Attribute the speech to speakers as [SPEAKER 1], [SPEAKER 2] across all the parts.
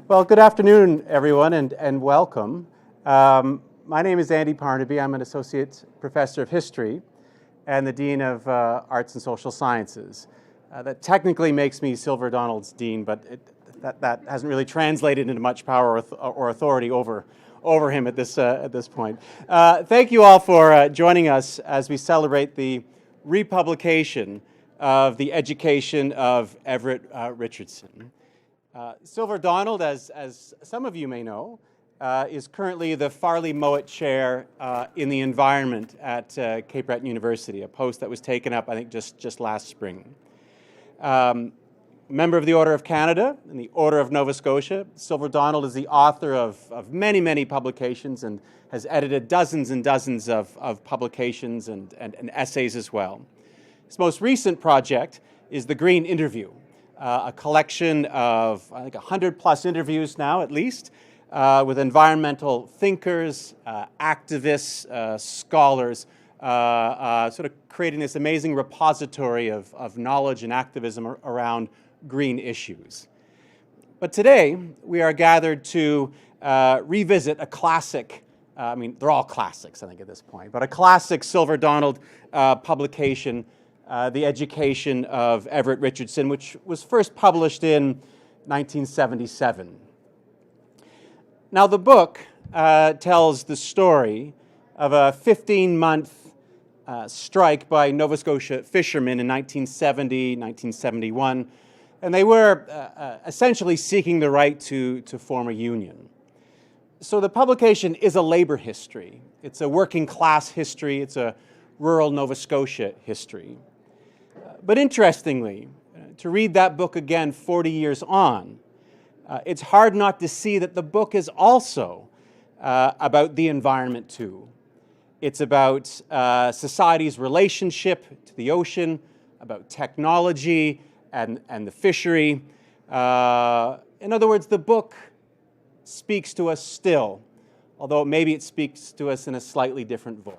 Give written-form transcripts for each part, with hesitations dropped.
[SPEAKER 1] Well, good afternoon, everyone, and welcome. My name is Andy Parnaby. I'm an Associate Professor of History and the Dean of Arts and Social Sciences. That technically makes me Silver Donald's Dean, but that hasn't really translated into much power or authority over him at this point. Thank you all for joining us as we celebrate the republication of the Education of Everett Richardson. Silver Donald, as some of you may know, is currently the Farley Mowat Chair in the Environment at Cape Breton University, a post that was taken up, I think, just last spring. Member of the Order of Canada and the Order of Nova Scotia, Silver Donald is the author of many, many publications and has edited dozens and dozens of publications and essays as well. His most recent project is The Green Interview, a collection of, I think, 100+ interviews now, at least, with environmental thinkers, activists, scholars, sort of creating this amazing repository of knowledge and activism around green issues. But today, we are gathered to revisit a classic, I mean, they're all classics, I think, at this point, but a classic Silver Donald publication, The Education of Everett Richardson, which was first published in 1977. Now, the book tells the story of a 15-month strike by Nova Scotia fishermen in 1970, 1971, and they were essentially seeking the right to form a union. So the publication is a labor history. It's a working class history. It's a rural Nova Scotia history. But interestingly, to read that book again 40 years on, it's hard not to see that the book is also about the environment too. It's about society's relationship to the ocean, about technology and the fishery. In other words, the book speaks to us still, although maybe it speaks to us in a slightly different voice.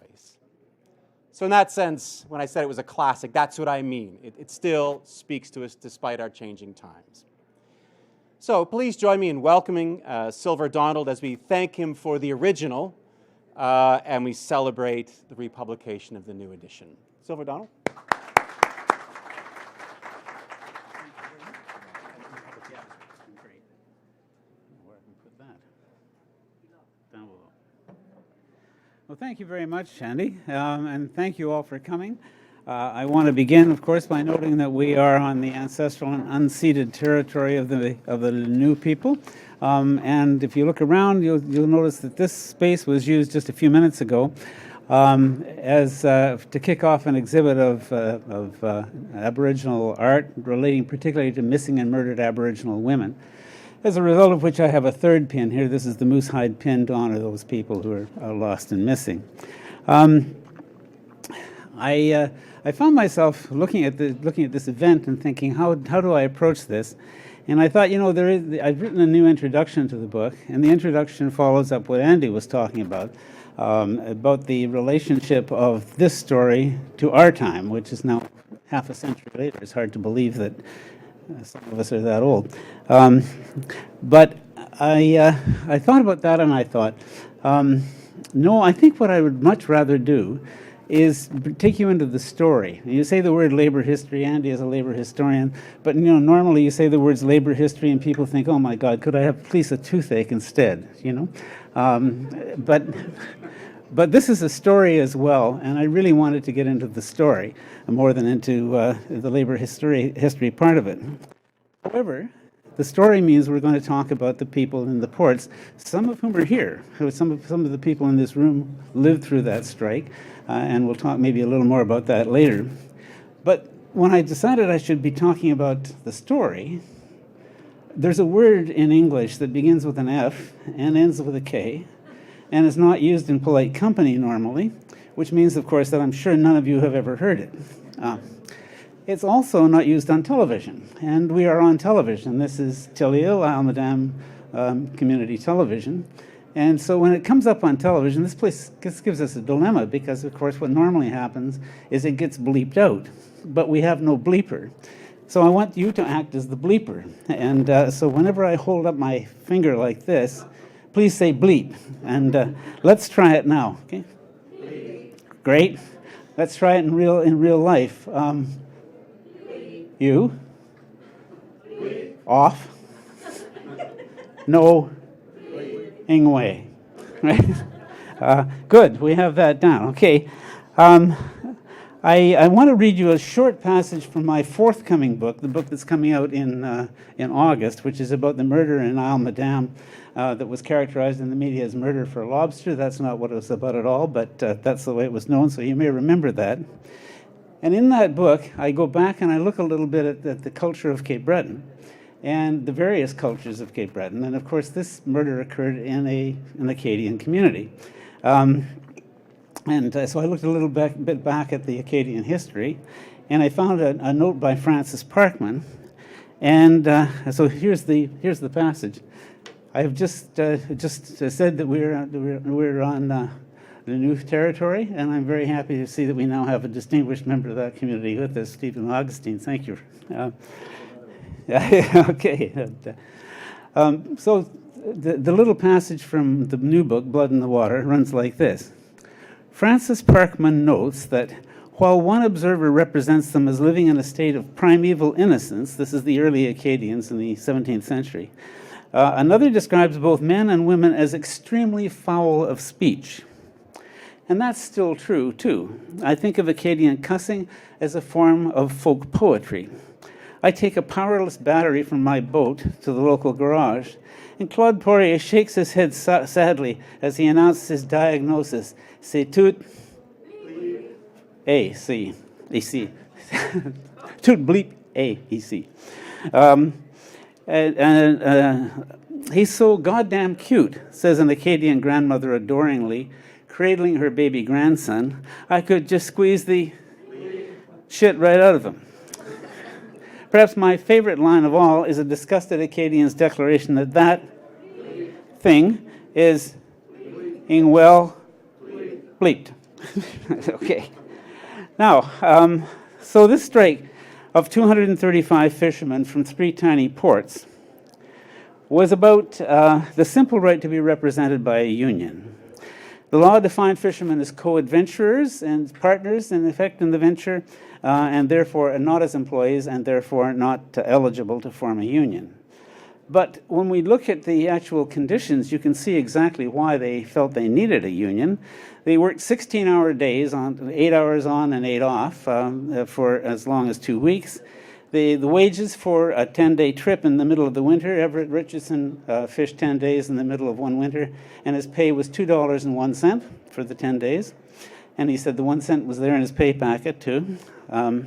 [SPEAKER 1] So in that sense, when I said it was a classic, that's what I mean. It still speaks to us despite our changing times. So please join me in welcoming Silver Donald as we thank him for the original and we celebrate the republication of the new edition. Silver Donald.
[SPEAKER 2] Well, thank you very much, Andy, and thank you all for coming. I want to begin, of course, by noting that we are on the ancestral and unceded territory of the new people. And if you look around, you'll notice that this space was used just a few minutes ago as to kick off an exhibit of Aboriginal art relating particularly to missing and murdered Aboriginal women. As a result of which I have a third pin here. This is the moose hide pin to honor those people who are lost and missing. I found myself looking at this event and thinking, how do I approach this? And I thought, I've written a new introduction to the book, and the introduction follows up what Andy was talking about the relationship of this story to our time, which is now half a century later. It's hard to believe that some of us are that old. But I thought about that, and I thought, no, I think what I would much rather do is take you into the story. You say the word labor history. Andy is a labor historian, but normally you say the words labor history and people think, oh my God, could I have please a toothache instead? But this is a story as well, and I really wanted to get into the story more than into the labor history part of it. However, the story means we're going to talk about the people in the ports, some of whom are here. Some of the people in this room lived through that strike, and we'll talk maybe a little more about that later. But when I decided I should be talking about the story, there's a word in English that begins with an F and ends with a K, and is not used in polite company normally, which means, of course, that I'm sure none of you have ever heard it. It's also not used on television, and we are on television. This is Tillya, Isle Madame Community Television. And so when it comes up on television, this gives us a dilemma because, of course, what normally happens is it gets bleeped out, but we have no bleeper. So I want you to act as the bleeper. And so whenever I hold up my finger like this, please say bleep. And let's try it now. Okay? Great. Let's try it in real life. You. Off. No. Ingway. Right? Good. We have that down. Okay. I want to read you a short passage from my forthcoming book, the book that's coming out in August, which is about the murder in Isle Madame that was characterized in the media as murder for lobster. That's not what it was about at all, but that's the way it was known, so you may remember that. And in that book, I go back and I look a little bit at the culture of Cape Breton and the various cultures of Cape Breton. And of course, this murder occurred in an Acadian community. So I looked a little bit back at the Acadian history, and I found a note by Francis Parkman. And so here's the passage. I have just said that we're on the new territory, and I'm very happy to see that we now have a distinguished member of that community with us, Stephen Augustine. Thank you. Okay. So the little passage from the new book, Blood in the Water, runs like this. Francis Parkman notes that while one observer represents them as living in a state of primeval innocence, this is the early Acadians in the 17th century, another describes both men and women as extremely foul of speech. And that's still true, too. I think of Acadian cussing as a form of folk poetry. I take a powerless battery from my boat to the local garage, and Claude Poirier shakes his head sadly as he announces his diagnosis. C'est tout A, C, ici. Tout bleep A, ici. He's so goddamn cute, says an Acadian grandmother adoringly, cradling her baby grandson. I could just squeeze the shit right out of him. Perhaps my favorite line of all is a disgusted Acadian's declaration that thing is well bleeped. Okay. Now, so this strike of 235 fishermen from 3 tiny ports was about the simple right to be represented by a union. The law defined fishermen as co-adventurers and partners, in effect, in the venture, and therefore not as employees, and therefore not eligible to form a union. But when we look at the actual conditions, you can see exactly why they felt they needed a union. They worked 16-hour days, 8 hours on and 8 off, for as long as 2 weeks. The wages for a 10-day trip in the middle of the winter, Everett Richardson fished 10 days in the middle of one winter, and his pay was $2.01 for the 10 days. And he said the 1 cent was there in his pay packet, too. So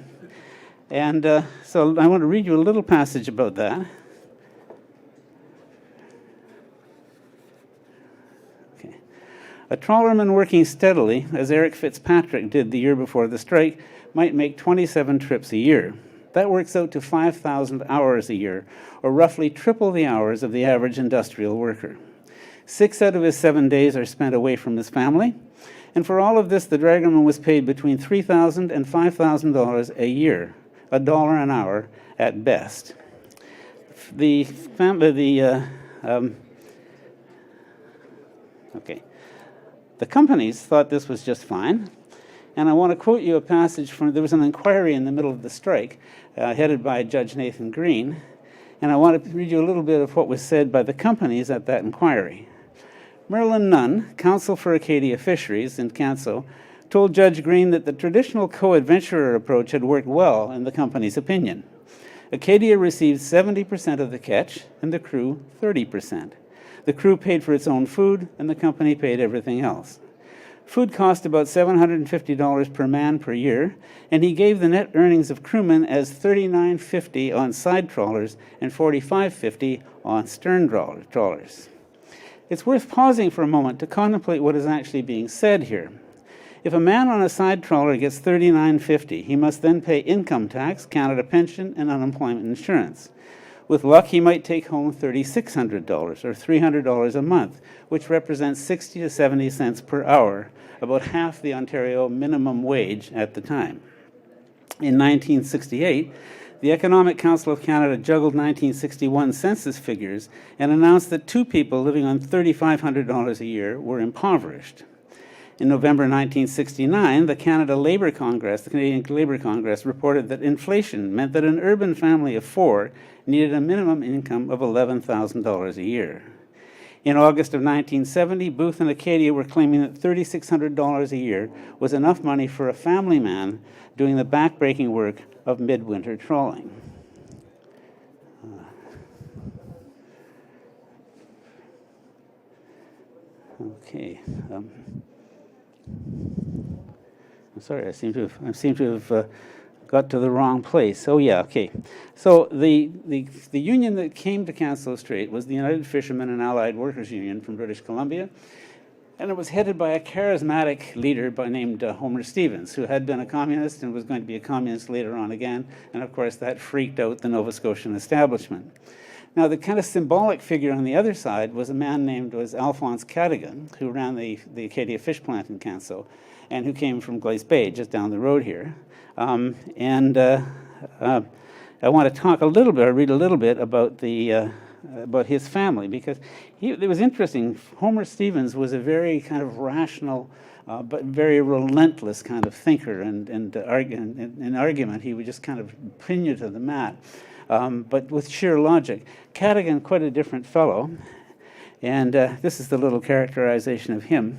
[SPEAKER 2] I want to read you a little passage about that. Okay. A trawlerman working steadily, as Eric Fitzpatrick did the year before the strike, might make 27 trips a year. That works out to 5,000 hours a year, or roughly triple the hours of the average industrial worker. 6 out of his 7 days are spent away from his family, and for all of this, the dragoman was paid between $3,000 and $5,000 a year, $1 an hour at best. The companies thought this was just fine. And I want to quote you a passage from, there was an inquiry in the middle of the strike, headed by Judge Nathan Green, and I want to read you a little bit of what was said by the companies at that inquiry. Merlin Nunn, counsel for Acadia Fisheries in Canso, told Judge Green that the traditional co-adventurer approach had worked well in the company's opinion. Acadia received 70% of the catch, and the crew 30%. The crew paid for its own food, and the company paid everything else. Food cost about $750 per man per year, and he gave the net earnings of crewmen as $39.50 on side trawlers and $45.50 on stern trawlers. It's worth pausing for a moment to contemplate what is actually being said here. If a man on a side trawler gets $39.50, he must then pay income tax, Canada pension, and unemployment insurance. With luck, he might take home $3,600 or $300 a month, which represents 60 to 70 cents per hour, about half the Ontario minimum wage at the time. In 1968, the Economic Council of Canada juggled 1961 census figures and announced that 2 people living on $3,500 a year were impoverished. In November 1969, the Canadian Labour Congress reported that inflation meant that an urban family of 4 needed a minimum income of $11,000 a year. In August of 1970, Booth and Acadia were claiming that $3,600 a year was enough money for a family man doing the backbreaking work of midwinter trawling. Okay. I'm sorry, I seem to have got to the wrong place. Oh yeah, okay. So the union that came to cancel Strait was the United Fishermen and Allied Workers Union from British Columbia, and it was headed by a charismatic leader named Homer Stevens, who had been a communist and was going to be a communist later on again, and of course that freaked out the Nova Scotian establishment. Now, the kind of symbolic figure on the other side was a man named Alphonse Cadigan, who ran the Acadia fish plant in Canso, and who came from Glace Bay, just down the road here. I want to talk a little bit, or read a little bit about about his family, because it was interesting. Homer Stevens was a very kind of rational, but very relentless kind of thinker, and in argument he would just kind of pin you to the mat, but with sheer logic. Cadigan, quite a different fellow, and this is the little characterization of him.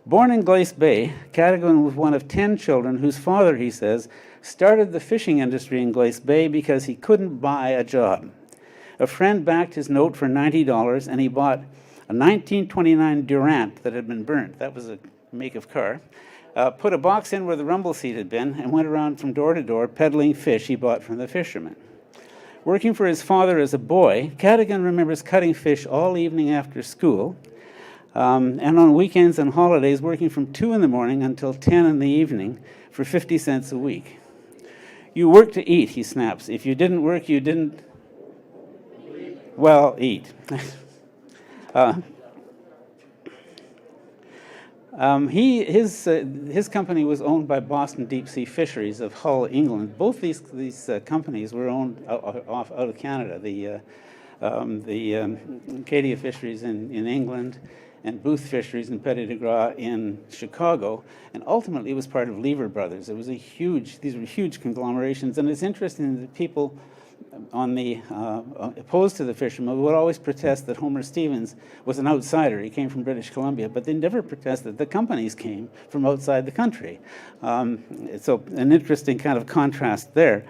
[SPEAKER 2] Born in Glace Bay, Cadigan was one of 10 children whose father, he says, started the fishing industry in Glace Bay because he couldn't buy a job. A friend backed his note for $90, and he bought a 1929 Durant that had been burnt. That was a make of car. Put a box in where the rumble seat had been, and went around from door to door peddling fish he bought from the fishermen. Working for his father as a boy, Cadigan remembers cutting fish all evening after school, and on weekends and holidays working from 2 in the morning until 10 in the evening for 50 cents a week. You work to eat, he snaps. If you didn't work, you didn't, well, eat. His company was owned by Boston Deep Sea Fisheries of Hull, England. Both these companies were owned out of Canada. The Acadia Fisheries in England, and Booth Fisheries and Petit de Gras in Chicago, and ultimately it was part of Lever Brothers. It was these were huge conglomerations, and it's interesting that people on the opposed to the fishermen would always protest that Homer Stevens was an outsider. He came from British Columbia, but they never protested that the companies came from outside the country. So an interesting kind of contrast there.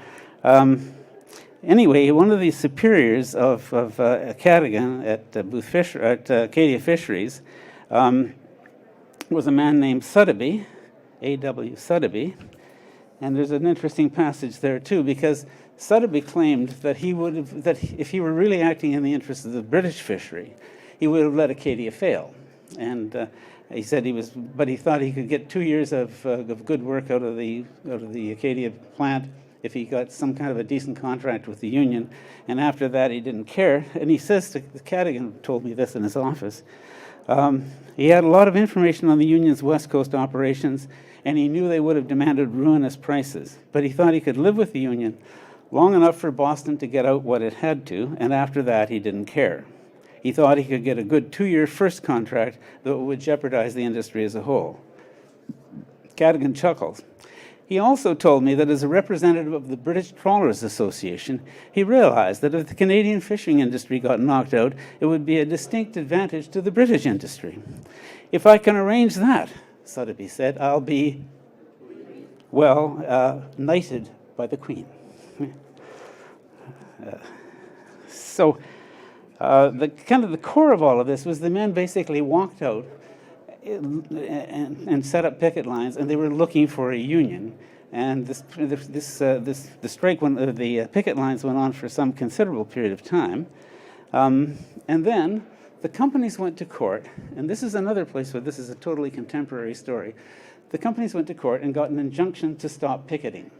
[SPEAKER 2] Anyway, one of the superiors of Cadigan at Acadia Fisheries was a man named Sotheby, A.W. Sotheby, and there's an interesting passage there too, because Sotheby claimed that if he were really acting in the interest of the British fishery, he would have let Acadia fail. And he said but he thought he could get 2 years of good work out of the Acadia plant if he got some kind of a decent contract with the union, and after that he didn't care. And he says, Cadigan told me this in his office, he had a lot of information on the union's West Coast operations, and he knew they would have demanded ruinous prices, but he thought he could live with the union long enough for Boston to get out what it had to, and after that he didn't care. He thought he could get a good 2-year first contract, though it would jeopardize the industry as a whole. Cadigan chuckles. He also told me that as a representative of the British Trawlers Association, he realized that if the Canadian fishing industry got knocked out, it would be a distinct advantage to the British industry. If I can arrange that, Sotheby said, I'll be, knighted by the Queen. So the core of all of this was the men basically walked out and set up picket lines, and they were looking for a union. And the picket lines went on for some considerable period of time, and then the companies went to court. And this is another place where this is a totally contemporary story. The companies went to court and got an injunction to stop picketing,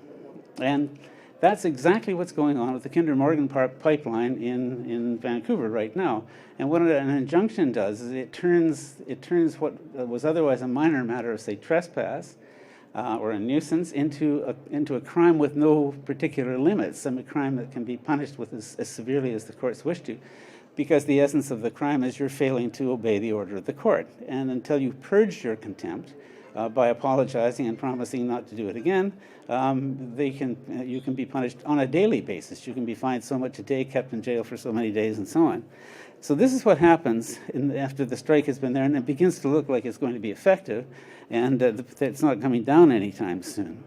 [SPEAKER 2] and that's exactly what's going on with the Kinder Morgan pipeline in Vancouver right now. And what an injunction does is it turns what was otherwise a minor matter of, say, trespass or a nuisance into a crime with no particular limits, a crime that can be punished with as severely as the courts wish to, because the essence of the crime is you're failing to obey the order of the court. And until you've purged your contempt by apologizing and promising not to do it again, you can be punished on a daily basis. You can be fined so much a day, kept in jail for so many days, and so on. So this is what happens after the strike has been there, and it begins to look like it's going to be effective, and it's not coming down anytime soon.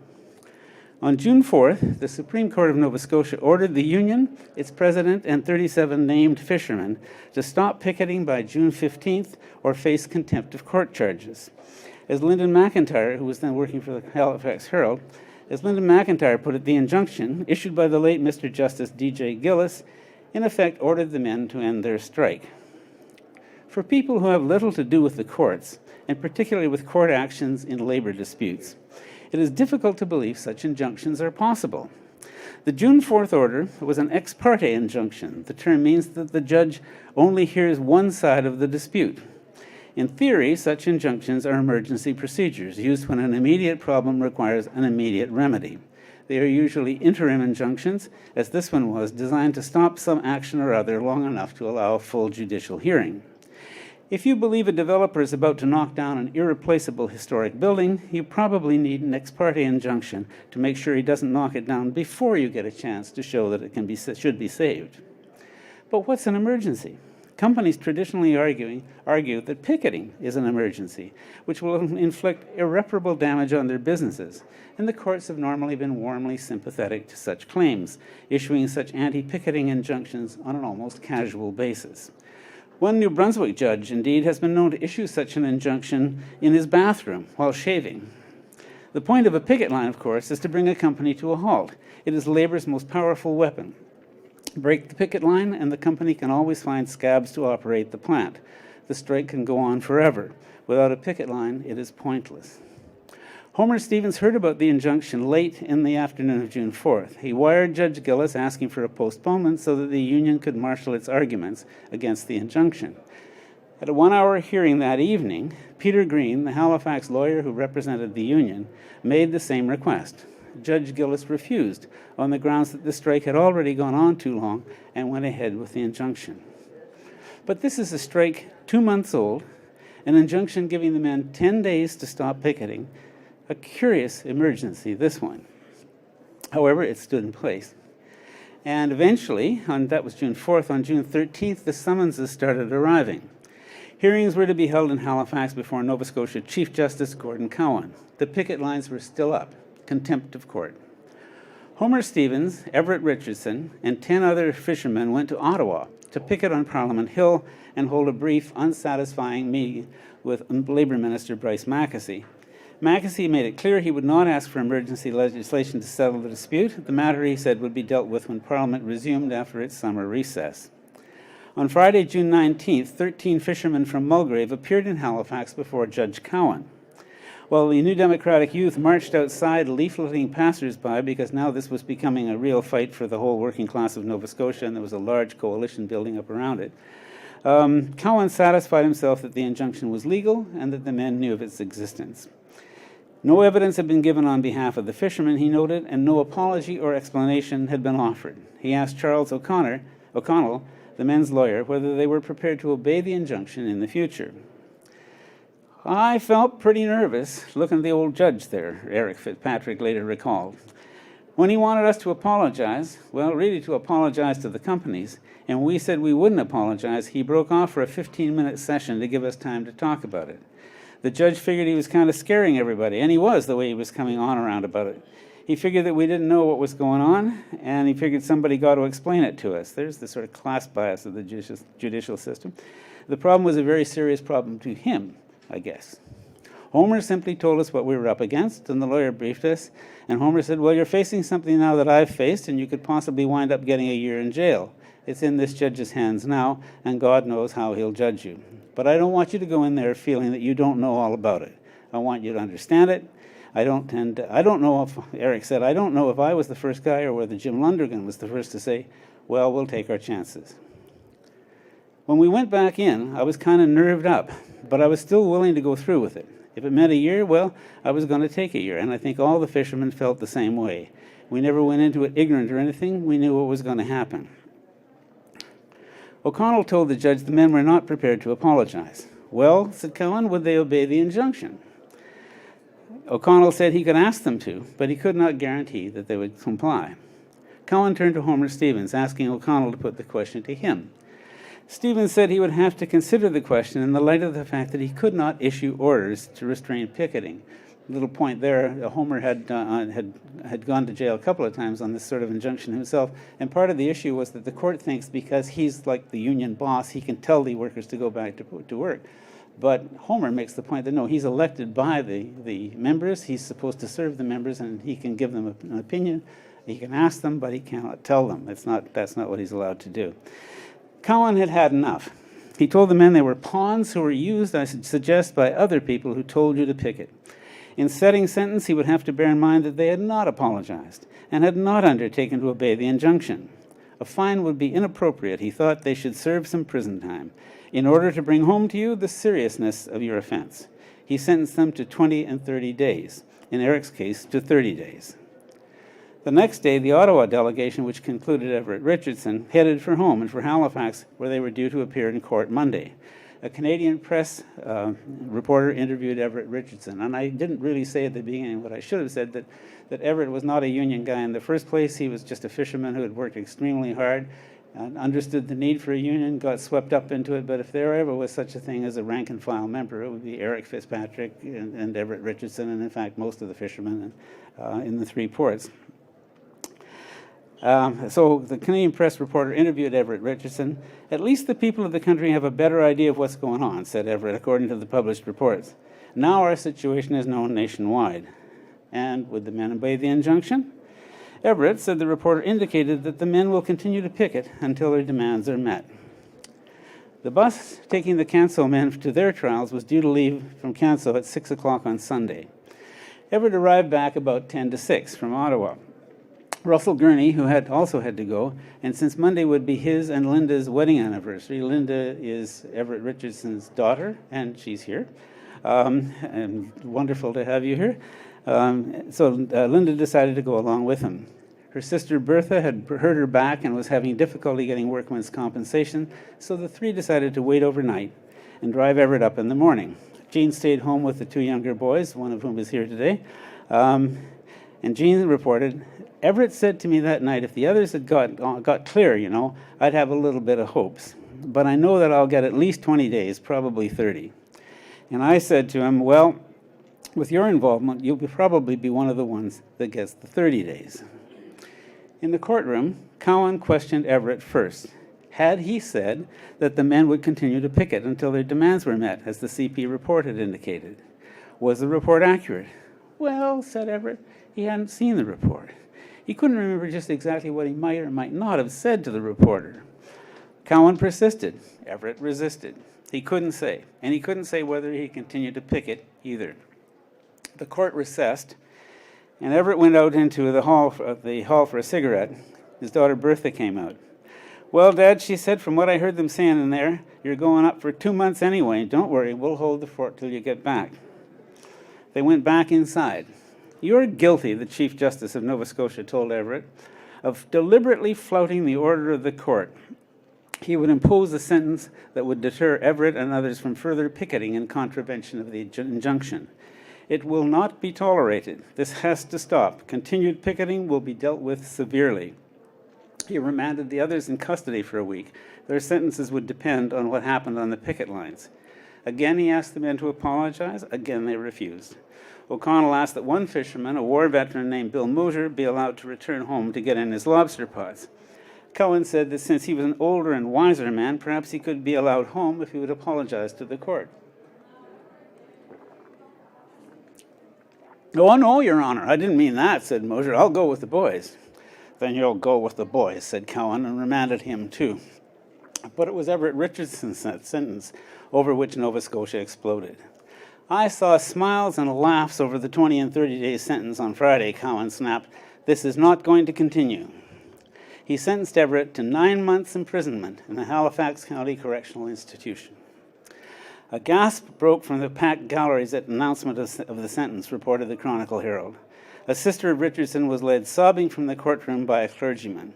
[SPEAKER 2] On June 4th, the Supreme Court of Nova Scotia ordered the union, its president, and 37 named fishermen to stop picketing by June 15th or face contempt of court charges. As Lyndon McIntyre, who was then working for the Halifax Herald, as Lyndon McIntyre put it, the injunction issued by the late Mr. Justice D.J. Gillis in effect ordered the men to end their strike. For people who have little to do with the courts, and particularly with court actions in labor disputes, it is difficult to believe such injunctions are possible. The June 4th order was an ex parte injunction. The term means that the judge only hears one side of the dispute. In theory, such injunctions are emergency procedures used when an immediate problem requires an immediate remedy. They are usually interim injunctions, as this one was, designed to stop some action or other long enough to allow a full judicial hearing. If you believe a developer is about to knock down an irreplaceable historic building, you probably need an ex parte injunction to make sure he doesn't knock it down before you get a chance to show that it should be saved. But what's an emergency? Companies traditionally argue that picketing is an emergency, which will inflict irreparable damage on their businesses, and the courts have normally been warmly sympathetic to such claims, issuing such anti-picketing injunctions on an almost casual basis. One New Brunswick judge, indeed, has been known to issue such an injunction in his bathroom while shaving. The point of a picket line, of course, is to bring a company to a halt. It is labor's most powerful weapon. Break the picket line, and the company can always find scabs to operate the plant. The strike can go on forever. Without a picket line, it is pointless. Homer Stevens heard about the injunction late in the afternoon of June 4th. He wired Judge Gillis asking for a postponement so that the union could marshal its arguments against the injunction. At a one-hour hearing that evening, Peter Green, the Halifax lawyer who represented the union, made the same request. Judge Gillis refused on the grounds that the strike had already gone on too long and went ahead with the injunction. But this is a strike 2 months old, an injunction giving the men 10 days to stop picketing, a curious emergency, this one. However, it stood in place. And eventually, that was June 4th, on June 13th, the summonses started arriving. Hearings were to be held in Halifax before Nova Scotia Chief Justice Gordon Cowan. The picket lines were still up. Contempt of court. Homer Stevens, Everett Richardson, and 10 other fishermen went to Ottawa to picket on Parliament Hill and hold a brief, unsatisfying meeting with Labour Minister Bryce Mackesy. Mackesy made it clear he would not ask for emergency legislation to settle the dispute. The matter, he said, would be dealt with when Parliament resumed after its summer recess. On Friday, June 19th, 13 fishermen from Mulgrave appeared in Halifax before Judge Cowan. While the New Democratic youth marched outside leafleting passers-by, because now this was becoming a real fight for the whole working class of Nova Scotia, and there was a large coalition building up around it, Cowan satisfied himself that the injunction was legal and that the men knew of its existence. No evidence had been given on behalf of the fishermen, he noted, and no apology or explanation had been offered. He asked Charles O'Connell, the men's lawyer, whether they were prepared to obey the injunction in the future. I felt pretty nervous looking at the old judge there, Eric Fitzpatrick later recalled. When he wanted us to apologize, well, really to apologize to the companies, and we said we wouldn't apologize, he broke off for a 15-minute session to give us time to talk about it. The judge figured he was kind of scaring everybody, and he was, the way he was coming on around about it. He figured that we didn't know what was going on, and he figured somebody got to explain it to us. There's the sort of class bias of the judicial system. The problem was a very serious problem to him, I guess. Homer simply told us what we were up against, and the lawyer briefed us, and Homer said, well, you're facing something now that I've faced, and you could possibly wind up getting a year in jail. It's in this judge's hands now, and God knows how he'll judge you. But I don't want you to go in there feeling that you don't know all about it. I want you to understand it. I don't know if, Eric said, I don't know if I was the first guy or whether Jim Lundergan was the first to say, well, we'll take our chances. When we went back in, I was kind of nerved up. but I was still willing to go through with it. If it meant a year, well, I was going to take a year, and I think all the fishermen felt the same way. We never went into it ignorant or anything. We knew what was going to happen. O'Connell told the judge the men were not prepared to apologize. Well, said Cowan, would they obey the injunction? O'Connell said he could ask them to, but he could not guarantee that they would comply. Cowan turned to Homer Stevens, asking O'Connell to put the question to him. Stevens said he would have to consider the question in the light of the fact that he could not issue orders to restrain picketing. Little point there, Homer had gone to jail a couple of times on this sort of injunction himself, and part of the issue was that the court thinks because he's like the union boss, he can tell the workers to go back to work. But Homer makes the point that no, he's elected by the members, he's supposed to serve the members, and he can give them an opinion, he can ask them, but he cannot tell them. That's not what he's allowed to do. Cowan had had enough. He told the men they were pawns who were used, I suggest, by other people who told you to picket. In setting sentence, he would have to bear in mind that they had not apologized and had not undertaken to obey the injunction. A fine would be inappropriate. He thought they should serve some prison time in order to bring home to you the seriousness of your offense. He sentenced them to 20 and 30 days. In Eric's case, to 30 days. The next day, the Ottawa delegation, which concluded Everett Richardson, headed for home and for Halifax, where they were due to appear in court Monday. A Canadian press reporter interviewed Everett Richardson, and I didn't really say at the beginning what I should have said, that Everett was not a union guy in the first place. He was just a fisherman who had worked extremely hard and understood the need for a union, got swept up into it, but if there ever was such a thing as a rank-and-file member, it would be Eric Fitzpatrick and Everett Richardson, and in fact most of the fishermen in the three ports. So the Canadian press reporter interviewed Everett Richardson. At least the people of the country have a better idea of what's going on, said Everett, according to the published reports. Now our situation is known nationwide. And would the men obey the injunction? Everett said the reporter indicated that the men will continue to picket until their demands are met. The bus taking the Canso men to their trials was due to leave from Canso at 6 o'clock on Sunday. Everett arrived back about 10 to 6 from Ottawa. Russell Gurney, who had also had to go, and since Monday would be his and Linda's wedding anniversary. Linda is Everett Richardson's daughter, and she's here. And wonderful to have you here. So Linda decided to go along with him. Her sister Bertha had hurt her back and was having difficulty getting workman's compensation, so the three decided to wait overnight and drive Everett up in the morning. Jean stayed home with the two younger boys, one of whom is here today. And Jean reported, Everett said to me that night, if the others had got clear, I'd have a little bit of hopes. But I know that I'll get at least 20 days, probably 30. And I said to him, well, with your involvement, you'll probably be one of the ones that gets the 30 days. In the courtroom, Cowan questioned Everett first. Had he said that the men would continue to picket until their demands were met, as the CP report had indicated? Was the report accurate? Well, said Everett, he hadn't seen the report. He couldn't remember just exactly what he might or might not have said to the reporter. Cowan persisted. Everett resisted. He couldn't say, and he couldn't say whether he continued to picket either. The court recessed, and Everett went out into the hall for a cigarette. His daughter Bertha came out. Well, Dad, she said, from what I heard them saying in there, you're going up for 2 months anyway. Don't worry, we'll hold the fort till you get back. They went back inside. You're guilty, the Chief Justice of Nova Scotia told Everett, of deliberately flouting the order of the court. He would impose a sentence that would deter Everett and others from further picketing in contravention of the injunction. It will not be tolerated. This has to stop. Continued picketing will be dealt with severely. He remanded the others in custody for a week. Their sentences would depend on what happened on the picket lines. Again, he asked the men to apologize. Again, they refused. O'Connell asked that one fisherman, a war veteran named Bill Mosier, be allowed to return home to get in his lobster pots. Cowan said that since he was an older and wiser man, perhaps he could be allowed home if he would apologize to the court. Oh, no, Your Honor, I didn't mean that, said Mosier. I'll go with the boys. Then you'll go with the boys, said Cowan, and remanded him too. But it was Everett Richardson's sentence over which Nova Scotia exploded. I saw smiles and laughs over the 20 and 30-day sentence on Friday, Cowan snapped. This is not going to continue. He sentenced Everett to 9 months imprisonment in the Halifax County Correctional Institution. A gasp broke from the packed galleries at announcement of the sentence, reported the Chronicle Herald. A sister of Richardson was led sobbing from the courtroom by a clergyman.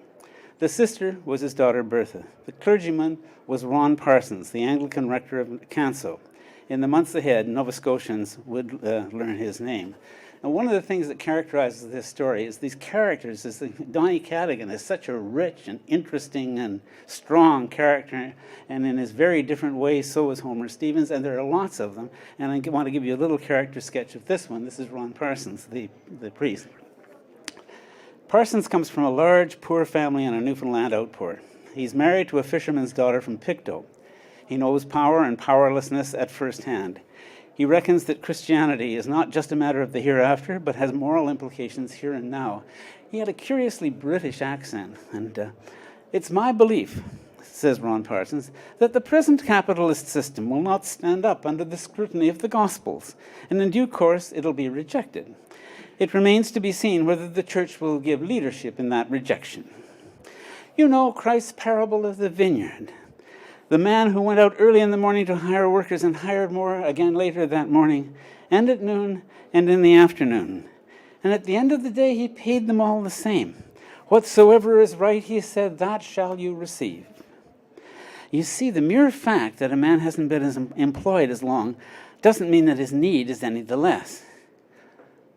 [SPEAKER 2] The sister was his daughter Bertha. The clergyman was Ron Parsons, the Anglican rector of Canso. In the months ahead, Nova Scotians would learn his name. And one of the things that characterizes this story is these characters. Donny Cadogan is such a rich and interesting and strong character, and in his very different ways, so is Homer Stevens, and there are lots of them. And I want to give you a little character sketch of this one. This is Ron Parsons, the priest. Parsons comes from a large, poor family in a Newfoundland outport. He's married to a fisherman's daughter from Pictou. He knows power and powerlessness at first hand. He reckons that Christianity is not just a matter of the hereafter, but has moral implications here and now. He had a curiously British accent, and it's my belief, says Ron Parsons, that the present capitalist system will not stand up under the scrutiny of the Gospels, and in due course it'll be rejected. It remains to be seen whether the church will give leadership in that rejection. You know Christ's parable of the vineyard. The man who went out early in the morning to hire workers and hired more again later that morning, and at noon and in the afternoon. And at the end of the day, he paid them all the same. Whatsoever is right, he said, that shall you receive. You see, the mere fact that a man hasn't been employed as long doesn't mean that his need is any the less.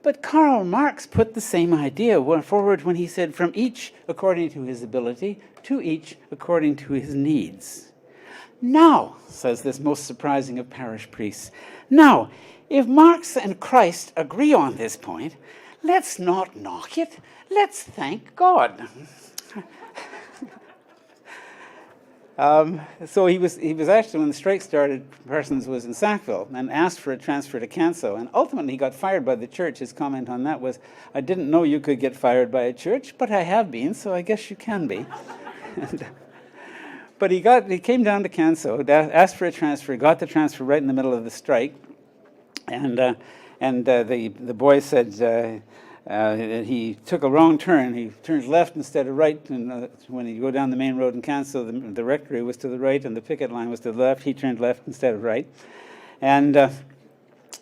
[SPEAKER 2] But Karl Marx put the same idea forward when he said, from each according to his ability, to each according to his needs. Now, says this most surprising of parish priests, now, if Marx and Christ agree on this point, let's not knock it. Let's thank God. So he was actually, when the strike started, Parsons was in Sackville and asked for a transfer to Canso. And ultimately he got fired by the church. His comment on that was, I didn't know you could get fired by a church, but I have been, so I guess you can be. But he came down to Canso, asked for a transfer, got the transfer right in the middle of the strike, and the boy said that he took a wrong turn. He turned left instead of right, and when you go down the main road in Canso, the rectory was to the right and the picket line was to the left. He turned left instead of right, and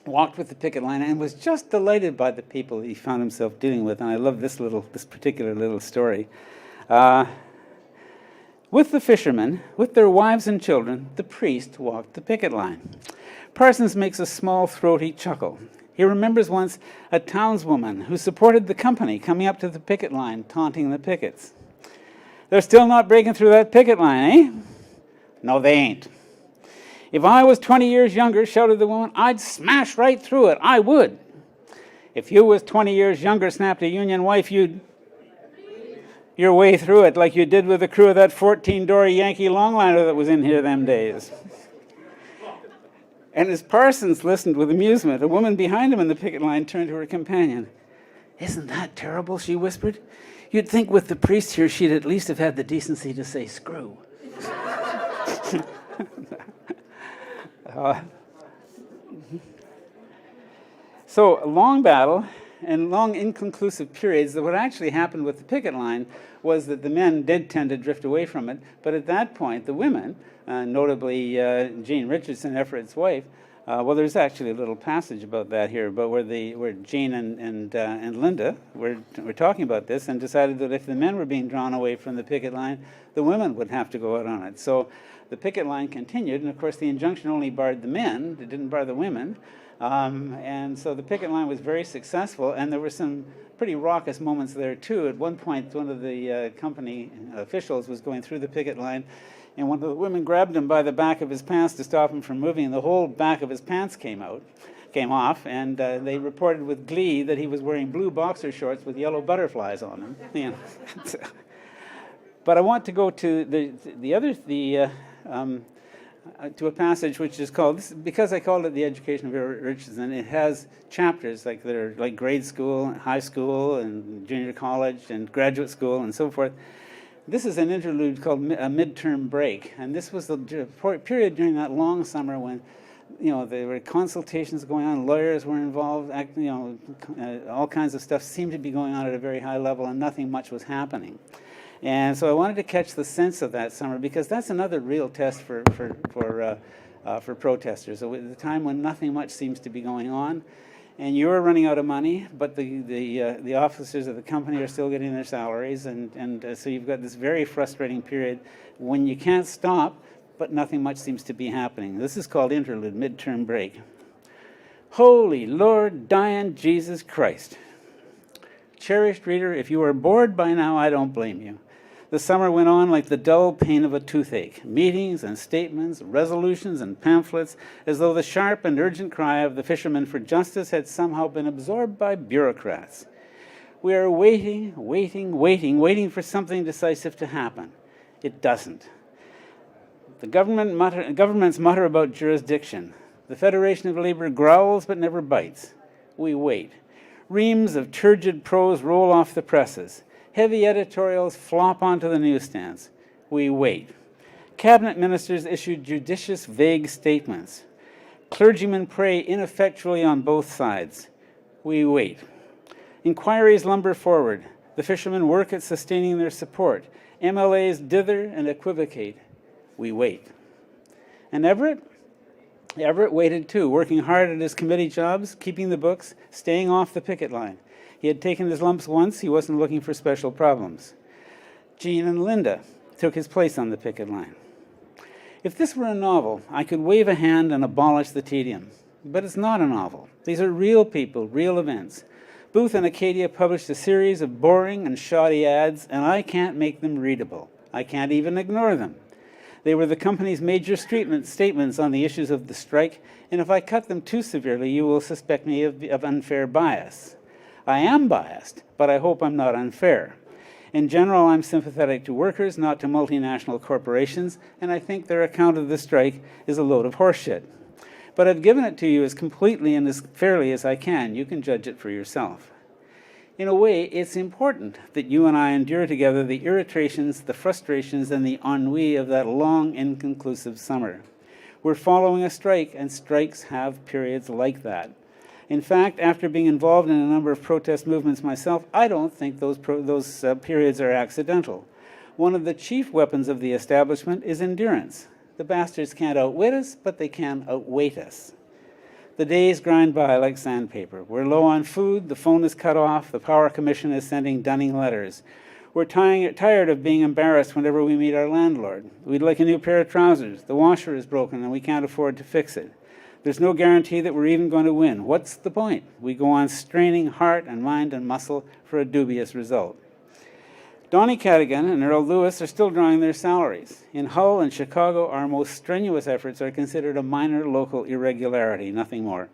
[SPEAKER 2] walked with the picket line, and was just delighted by the people he found himself dealing with. And I love this particular little story. With the fishermen, with their wives and children, the priest walked the picket line. Parsons makes a small, throaty chuckle. He remembers once a townswoman who supported the company coming up to the picket line, taunting the pickets. They're still not breaking through that picket line, eh? No, they ain't. If I was 20 years younger, shouted the woman, I'd smash right through it. I would. If you was 20 years younger, snapped a union wife, you'd your way through it like you did with the crew of that 14-door Yankee longliner that was in here them days. And as Parsons listened with amusement, a woman behind him in the picket line turned to her companion. Isn't that terrible, she whispered. You'd think with the priest here she'd at least have had the decency to say screw. So a long battle and long inconclusive periods. What actually happened with the picket line was that the men did tend to drift away from it, but at that point the women, notably Jane Richardson, Everett's wife, well, there's actually a little passage about that here, but where Jane and Linda were talking about this and decided that if the men were being drawn away from the picket line, the women would have to go out on it. So the picket line continued, and of course the injunction only barred the men, it didn't bar the women. And so the picket line was very successful, and there were some pretty raucous moments there too. At one point, one of the company officials was going through the picket line, and one of the women grabbed him by the back of his pants to stop him from moving, and the whole back of his pants came off, and they reported with glee that he was wearing blue boxer shorts with yellow butterflies on them. You know. But I want to go to to a passage which is called, because I called it the Education of Everett Richardson, it has chapters that are like grade school, high school, and junior college, and graduate school, and so forth. This is an interlude called a midterm break, and this was the period during that long summer when, you know, there were consultations going on, lawyers were involved, you know, all kinds of stuff seemed to be going on at a very high level, and nothing much was happening. And so I wanted to catch the sense of that summer, because that's another real test for for protesters. So at the time when nothing much seems to be going on, and you're running out of money, but the officers of the company are still getting their salaries, and so you've got this very frustrating period when you can't stop, but nothing much seems to be happening. This is called interlude, midterm break. Holy Lord, Diane, Jesus Christ. Cherished reader, if you are bored by now, I don't blame you. The summer went on like the dull pain of a toothache. Meetings and statements, resolutions and pamphlets, as though the sharp and urgent cry of the fishermen for justice had somehow been absorbed by bureaucrats. We are waiting for something decisive to happen. It doesn't. The governments mutter about jurisdiction. The Federation of Labor growls but never bites. We wait. Reams of turgid prose roll off the presses. Heavy editorials flop onto the newsstands. We wait. Cabinet ministers issue judicious, vague statements. Clergymen pray ineffectually on both sides. We wait. Inquiries lumber forward. The fishermen work at sustaining their support. MLAs dither and equivocate. We wait. And Everett? Everett waited too, working hard at his committee jobs, keeping the books, staying off the picket line. He had taken his lumps once, he wasn't looking for special problems. Jean and Linda took his place on the picket line. If this were a novel, I could wave a hand and abolish the tedium. But it's not a novel. These are real people, real events. Booth and Acadia published a series of boring and shoddy ads, and I can't make them readable. I can't even ignore them. They were the company's major statements on the issues of the strike, and if I cut them too severely, you will suspect me of unfair bias. I am biased, but I hope I'm not unfair. In general, I'm sympathetic to workers, not to multinational corporations, and I think their account of the strike is a load of horseshit. But I've given it to you as completely and as fairly as I can. You can judge it for yourself. In a way, it's important that you and I endure together the irritations, the frustrations, and the ennui of that long, inconclusive summer. We're following a strike, and strikes have periods like that. In fact, after being involved in a number of protest movements myself, I don't think those periods are accidental. One of the chief weapons of the establishment is endurance. The bastards can't outwit us, but they can outweight us. The days grind by like sandpaper. We're low on food, the phone is cut off, the Power Commission is sending dunning letters. We're tired of being embarrassed whenever we meet our landlord. We'd like a new pair of trousers. The washer is broken and we can't afford to fix it. There's no guarantee that we're even going to win. What's the point? We go on straining heart and mind and muscle for a dubious result. Donny Cadigan and Earl Lewis are still drawing their salaries. In Hull and Chicago, our most strenuous efforts are considered a minor local irregularity, nothing more.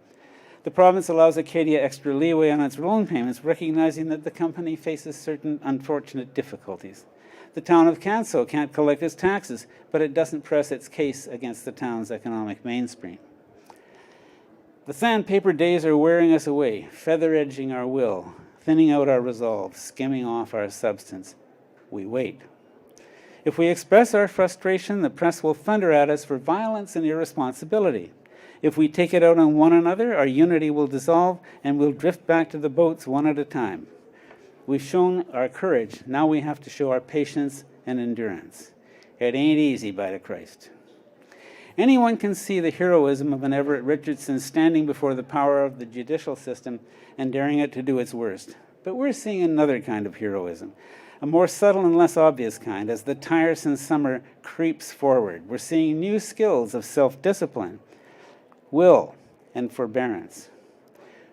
[SPEAKER 2] The province allows Acadia extra leeway on its loan payments, recognizing that the company faces certain unfortunate difficulties. The town of Canso can't collect its taxes, but it doesn't press its case against the town's economic mainspring. The sandpaper days are wearing us away, feather-edging our will, thinning out our resolve, skimming off our substance. We wait. If we express our frustration, the press will thunder at us for violence and irresponsibility. If we take it out on one another, our unity will dissolve and we'll drift back to the boats one at a time. We've shown our courage. Now we have to show our patience and endurance. It ain't easy, by the Christ. Anyone can see the heroism of an Everett Richardson standing before the power of the judicial system and daring it to do its worst. But we're seeing another kind of heroism, a more subtle and less obvious kind, as the tiresome summer creeps forward. We're seeing new skills of self-discipline, will, and forbearance.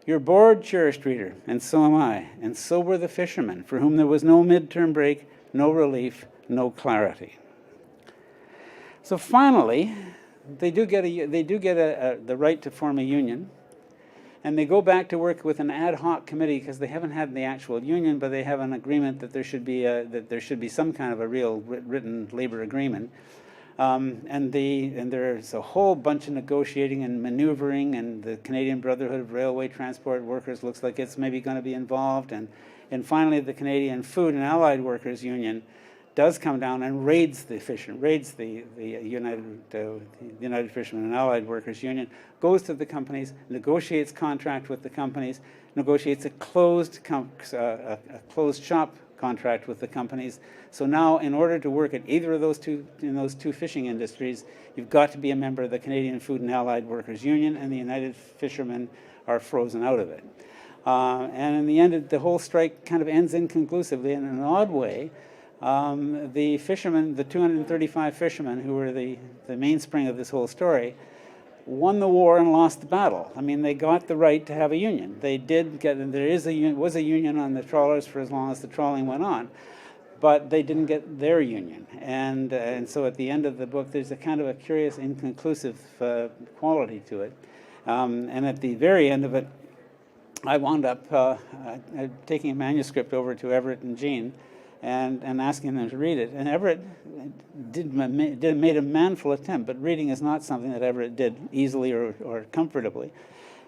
[SPEAKER 2] You're bored, cherished reader, and so am I, and so were the fishermen, for whom there was no midterm break, no relief, no clarity. So finally, they do get the right to form a union, and they go back to work with an ad hoc committee because they haven't had the actual union, but they have an agreement that there should be some kind of a real written labor agreement. And there's a whole bunch of negotiating and maneuvering, and the Canadian Brotherhood of Railway Transport Workers looks like it's maybe going to be involved, and finally the Canadian Food and Allied Workers Union does come down and raids the United Fishermen and Allied Workers Union, goes to the companies, negotiates contract with the companies, negotiates a closed shop contract with the companies. So now, in order to work at either of those two fishing industries, you've got to be a member of the Canadian Food and Allied Workers Union, and the United Fishermen are frozen out of it. And in the end, the whole strike kind of ends inconclusively in an odd way. The fishermen, the 235 fishermen who were the mainspring of this whole story, won the war and lost the battle. I mean, they got the right to have a union. They did get, was a union on the trawlers for as long as the trawling went on, but they didn't get their union. And so at the end of the book, there's a kind of a curious, inconclusive quality to it. And at the very end of it, I wound up taking a manuscript over to Everett and Jean and asking them to read it. And Everett made a manful attempt, but reading is not something that Everett did easily or comfortably.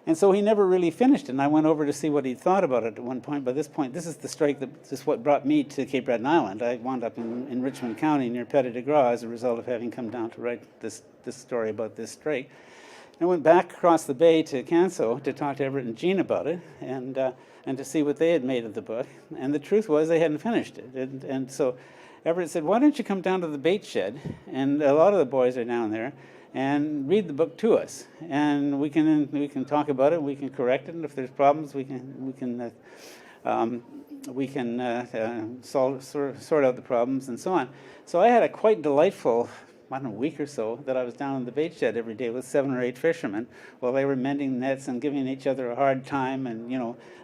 [SPEAKER 2] And so he never really finished it. And I went over to see what he thought about it at one point. By this point, this is the strike that is what brought me to Cape Breton Island. I wound up in Richmond County near Petit de Gras as a result of having come down to write this story about this strike. I went back across the bay to Canso to talk to Everett and Jean about it and to see what they had made of the book. And the truth was they hadn't finished it. And so Everett said, why don't you come down to the bait shed, and a lot of the boys are down there, and read the book to us. And we can talk about it, we can correct it, and if there's problems, we can sort out the problems and so on. So I had a quite delightful, I don't know, week or so that I was down in the bait shed every day with 7 or 8 fishermen while they were mending nets and giving each other a hard time. And,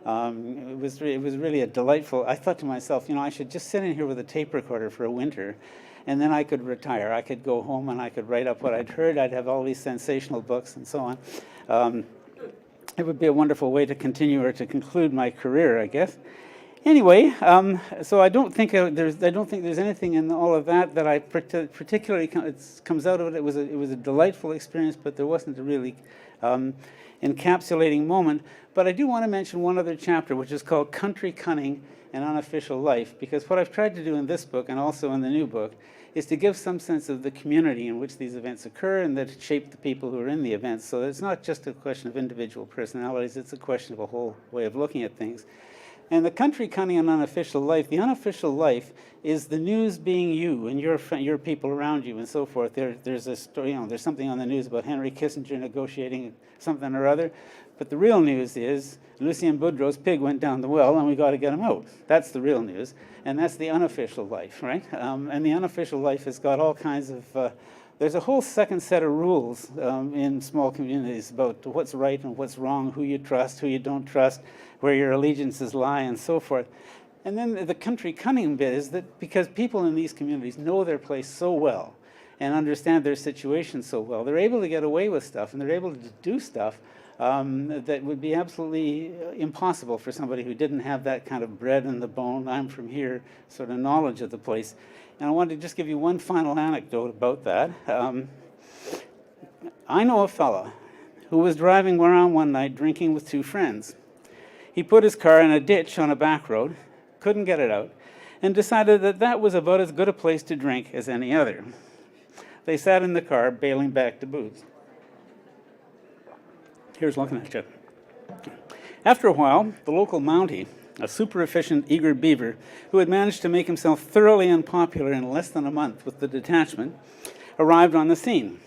[SPEAKER 2] it was really a delightful, I thought to myself, I should just sit in here with a tape recorder for a winter, and then I could retire. I could go home and I could write up what I'd heard. I'd have all these sensational books and so on. It would be a wonderful way to continue or to conclude my career, I guess. Anyway, so I don't think there's anything in all of that I particularly comes out of it. It was a delightful experience, but there wasn't a really encapsulating moment. But I do want to mention one other chapter, which is called Country Cunning and Unofficial Life, because what I've tried to do in this book and also in the new book is to give some sense of the community in which these events occur and that shape the people who are in the events. So it's not just a question of individual personalities, it's a question of a whole way of looking at things. And the country cunning and unofficial life, the unofficial life is the news being you and your people around you and so forth. There's a story, there's something on the news about Henry Kissinger negotiating something or other. But the real news is Lucien Boudreau's pig went down the well and we got to get him out. That's the real news. And that's the unofficial life, right? And the unofficial life has got all kinds of... there's a whole second set of rules in small communities about what's right and what's wrong, who you trust, who you don't trust, where your allegiances lie, and so forth. And then the country cunning bit is that because people in these communities know their place so well and understand their situation so well, they're able to get away with stuff and they're able to do stuff that would be absolutely impossible for somebody who didn't have that kind of bread in the bone, I'm from here, sort of knowledge of the place. And I wanted to just give you one final anecdote about that. I know a fella who was driving around one night drinking with 2 friends. He put his car in a ditch on a back road, couldn't get it out, and decided that was about as good a place to drink as any other. They sat in the car, bailing back to booze. Here's looking at you. After a while, the local Mountie, a super efficient, eager beaver who had managed to make himself thoroughly unpopular in less than a month with the detachment, arrived on the scene.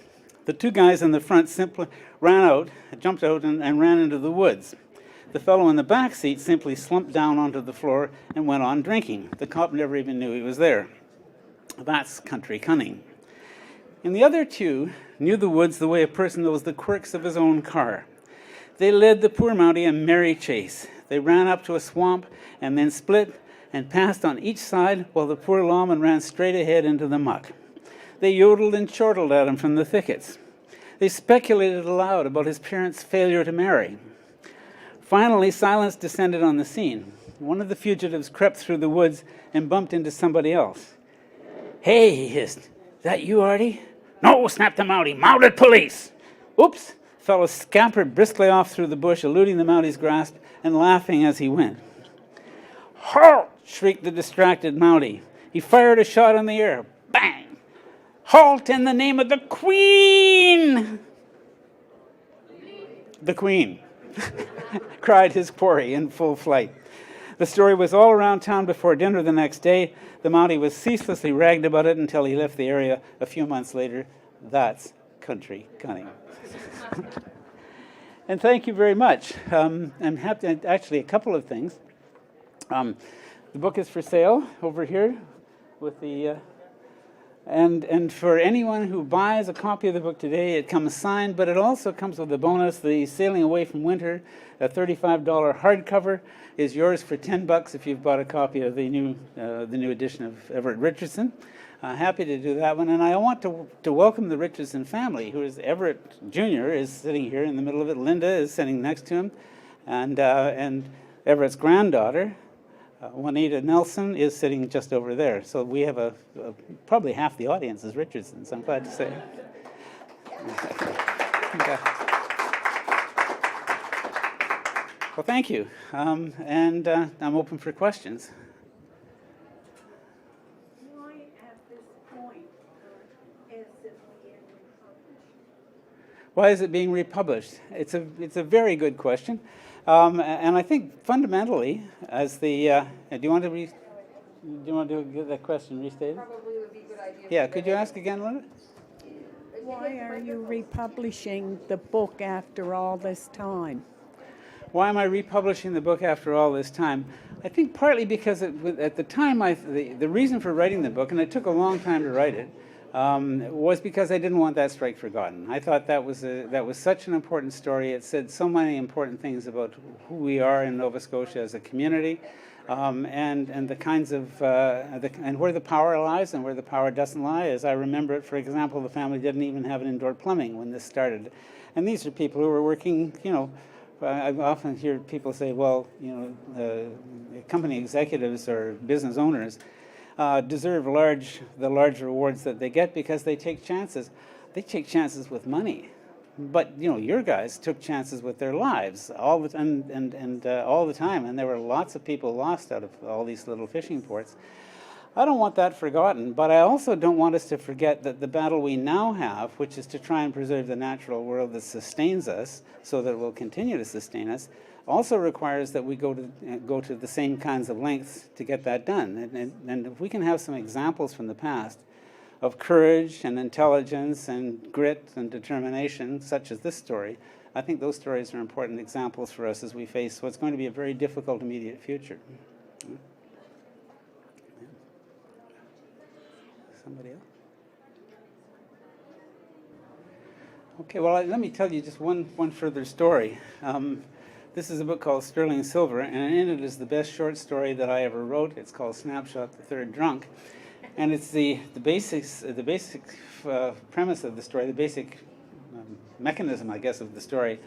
[SPEAKER 2] The 2 guys in the front simply jumped out and ran into the woods. The fellow in the back seat simply slumped down onto the floor and went on drinking. The cop never even knew he was there. That's country cunning. And the other 2 knew the woods the way a person knows the quirks of his own car. They led the poor Mountie a merry chase. They ran up to a swamp and then split and passed on each side while the poor lawman ran straight ahead into the muck. They yodeled and chortled at him from the thickets. They speculated aloud about his parents' failure to marry. Finally, silence descended on the scene. One of the fugitives crept through the woods and bumped into somebody else. "Hey," he hissed, "is that you, Artie?" "No," snapped the Mountie. "Mounted police." "Oops." The fellow scampered briskly off through the bush, eluding the Mountie's grasp and laughing as he went. "Halt!" shrieked the distracted Mountie. He fired a shot in the air. Bang! "Halt in the name of the Queen!" "The Queen," cried his quarry in full flight. The story was all around town before dinner the next day. The Mountie was ceaselessly ragged about it until he left the area a few months later. That's country cunning. And thank you very much. I'm happy, actually, a couple of things. The book is for sale over here with the... And for anyone who buys a copy of the book today, it comes signed, but it also comes with a bonus. The Sailing Away from Winter, a $35 hardcover, is yours for $10 if you've bought a copy of the new edition of Everett Richardson. Happy to do that one. And I want to welcome the Richardson family, who is Everett Jr. is sitting here in the middle of it. Linda is sitting next to him. And Everett's granddaughter, Juanita Nelson, is sitting just over there. So we have probably half the audience is Richardsons, I'm glad to say. Well, thank you. And I'm open for questions.
[SPEAKER 3] Why at this point is it being republished?
[SPEAKER 2] Why is it being republished? It's a very good question. And I think fundamentally, as the do you want to get that question restated?
[SPEAKER 4] Probably would be a good idea.
[SPEAKER 2] Yeah, could you ask again, Linda?
[SPEAKER 3] Why are you republishing the book after all this time?
[SPEAKER 2] Why am I republishing the book after all this time? I think partly because at the time, the reason for writing the book, and it took a long time to write it, was because I didn't want that strike forgotten. I thought that was such an important story. It said so many important things about who we are in Nova Scotia as a community, and the kinds of and where the power lies and where the power doesn't lie. As I remember it, for example, the family didn't even have an indoor plumbing when this started, and these are people who were working, I often hear people say, well, company executives or business owners deserve the large rewards that they get because they take chances. They take chances with money, but your guys took chances with their lives all the all the time, and there were lots of people lost out of all these little fishing ports. I don't want that forgotten, but I also don't want us to forget that the battle we now have, which is to try and preserve the natural world that sustains us so that it will continue to sustain us, also requires that we go to the same kinds of lengths to get that done. And if we can have some examples from the past of courage and intelligence and grit and determination, such as this story, I think those stories are important examples for us as we face what's going to be a very difficult immediate future. Somebody else? Okay, well, let me tell you just one further story. This is a book called Sterling Silver, and in it is the best short story that I ever wrote. It's called Snapshot the Third Drunk, and it's the basic premise of the story, the basic mechanism, I guess, of the story,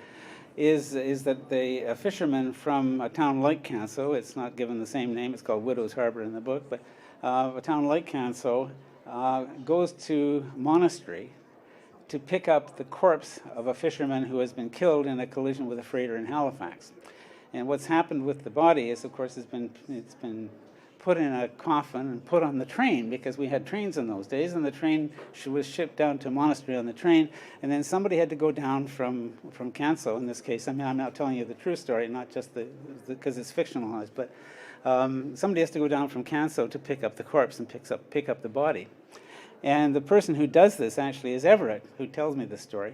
[SPEAKER 2] is that a fisherman from a town like Canso, it's not given the same name, it's called Widow's Harbor in the book, but a town like Canso goes to a monastery to pick up the corpse of a fisherman who has been killed in a collision with a freighter in Halifax. And what's happened with the body is, of course, it's been put in a coffin and put on the train, because we had trains in those days, and the train was shipped down to a monastery on the train, and then somebody had to go down from Canso, in this case. I mean, I'm not telling you the true story, not just because it's fictionalized, but somebody has to go down from Canso to pick up the corpse and pick up the body. And the person who does this actually is Everett, who tells me this story.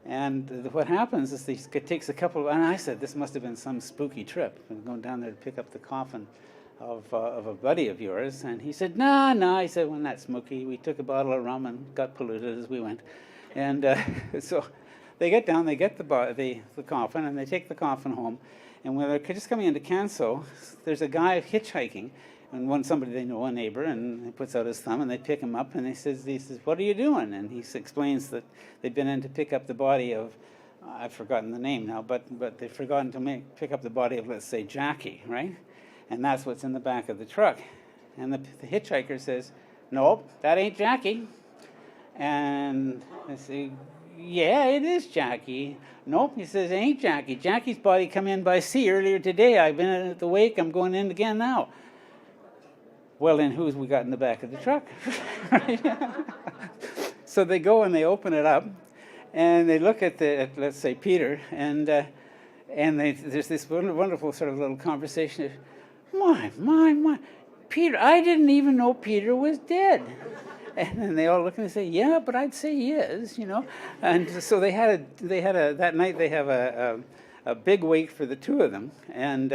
[SPEAKER 2] And what happens is it takes a couple of, and I said, this must have been some spooky trip, going down there to pick up the coffin of a buddy of yours. And he said, no, he said, wasn't that smoky? We took a bottle of rum and got polluted as we went. And so they get down, they get the coffin, and they take the coffin home. And when they're just coming into Canso, there's a guy hitchhiking, and somebody they know, a neighbor, and he puts out his thumb, and they pick him up, and he says, what are you doing? And he explains that they've been in to pick up the body of, I've forgotten the name now, but they've forgotten to pick up the body of, let's say, Jackie, right? And that's what's in the back of the truck. And the hitchhiker says, nope, that ain't Jackie. And I say, yeah, it is Jackie. Nope, he says, it ain't Jackie. Jackie's body come in by sea earlier today. I've been at the wake. I'm going in again now. Well, then who's we got in the back of the truck? So they go and they open it up, and they look at let's say, Peter, and there's this wonderful sort of little conversation. my, Peter, I didn't even know Peter was dead. And then they all look and they say, yeah, but I'd say he is, you know. And so that night they have a big wake for the two of them. And